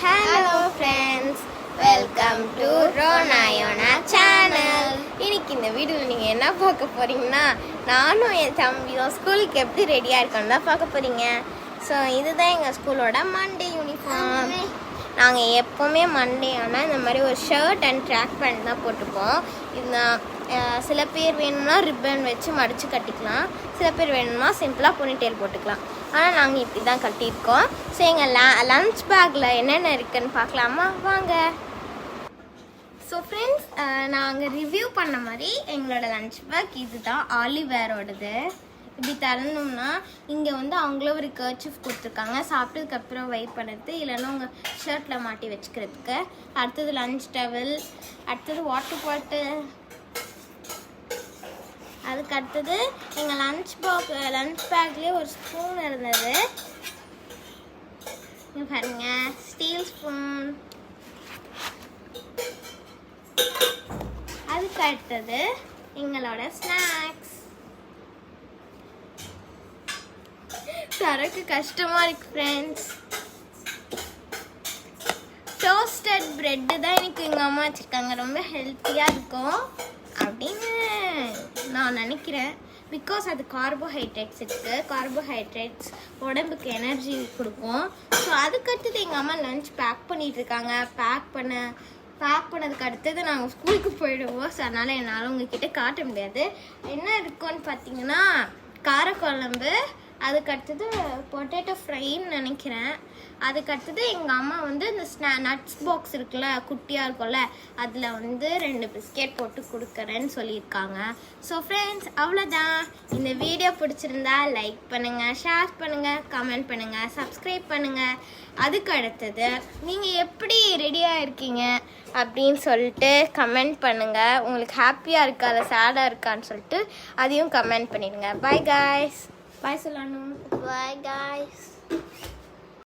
Hello friends, welcome to ரோனாயோனா channel. இன்னைக்கு இந்த வீடியோவில் நீங்கள் என்ன பார்க்க போகிறீங்கன்னா, நானும் என் தம்பியும் ஸ்கூலுக்கு எப்படி ரெடியாக இருக்கோன்னு தான் பார்க்க போகிறீங்க. ஸோ இதுதான் எங்கள் ஸ்கூலோட மண்டே யூனிஃபார்ம். நாங்கள் எப்போவுமே மண்டே ஆனால் இந்த மாதிரி ஒரு ஷர்ட் அண்ட் ட்ராக் பேண்ட் தான் போட்டுப்போம். இதுதான் சில பேர் வேணும்னா ரிப்பன் வச்சு மடித்து கட்டிக்கலாம், சில பேர் வேணும்னா சிம்பிளாக பொனிடெயில் போட்டுக்கலாம். ஆனால் நாங்கள் இப்படி தான் கட்டியிருக்கோம். ஸோ எங்கள் லன்ச் பேக்கில் என்னென்ன இருக்குதுன்னு பார்க்கலாமா, வாங்க. ஸோ ஃப்ரெண்ட்ஸ், நாங்கள் ரிவ்யூ பண்ண மாதிரி எங்களோட லன்ச் பேக் இது தான், ஆலிவேரோடது. இப்படி திறந்தோம்னா இங்கே வந்து அவங்கள ஒரு கர்ச்சிஃப் கொடுத்துருக்காங்க, சாப்பிட்டதுக்கப்புறம் வெயிட் பண்ணுறது, இல்லைன்னா உங்கள் ஷர்ட்டில் மாட்டி வச்சுக்கிறதுக்கு. அடுத்தது லன்ச் டவல், அடுத்தது வாட்டர் பாட்டில், அதுக்கு அடுத்தது எங்கள் லன்ச் பேக்லேயே ஒரு ஸ்பூன் இருந்தது, இங்கே பாருங்க, ஸ்டீல் ஸ்பூன். அதுக்கு அடுத்தது எங்களோட ஸ்நாக்ஸ். தரக்கு கஷ்டமாக இருக்கு ஃப்ரெண்ட்ஸ். டோஸ்டட் ப்ரெட்டு தான் எனக்கு எங்கள் அம்மா வச்சுருக்காங்க, ரொம்ப ஹெல்த்தியாக இருக்கும் அப்படின்னு நான் நினைக்கிறேன். பிகாஸ் அது கார்போஹைட்ரேட்ஸ் இருக்குது, கார்போஹைட்ரேட்ஸ் உடம்புக்கு எனர்ஜி கொடுக்கும். ஸோ அதுக்கடுத்தது எங்கள் அம்மா லன்ச் பேக் பண்ணிகிட்ருக்காங்க. பேக் பண்ணதுக்கு அடுத்தது நாங்கள் ஸ்கூலுக்கு போயிடுவோம். ஸோ அதனால் என்னால் உங்ககிட்ட காட்ட முடியாது. என்ன இருக்குன்னு பார்த்தீங்கன்னா, காரக்குழம்பு, அதுக்கடுத்தது பொட்டேட்டோ ஃப்ரைன்னு நினைக்கிறேன். அதுக்கடுத்தது எங்கள் அம்மா வந்து இந்த நட்ஸ் பாக்ஸ் இருக்குல்ல, குட்டியாக இருக்கும்ல, அதில் வந்து 2 பிஸ்கெட் போட்டு கொடுக்குறேன்னு சொல்லியிருக்காங்க. ஸோ ஃப்ரெண்ட்ஸ், அவ்வளோதான். இந்த வீடியோ பிடிச்சிருந்தா லைக் பண்ணுங்கள், ஷேர் பண்ணுங்கள், கமெண்ட் பண்ணுங்கள், சப்ஸ்கிரைப் பண்ணுங்கள். அதுக்கு அடுத்தது நீங்கள் எப்படி ரெடியாக இருக்கீங்க அப்படின்னு சொல்லிட்டு கமெண்ட் பண்ணுங்கள். உங்களுக்கு ஹாப்பியாக இருக்கா இல்லை சேடாக இருக்கான்னு சொல்லிட்டு அதையும் கமெண்ட் பண்ணிடுங்க. பாய் காய்ஸ். பாய் சொல்லணும். Bye guys.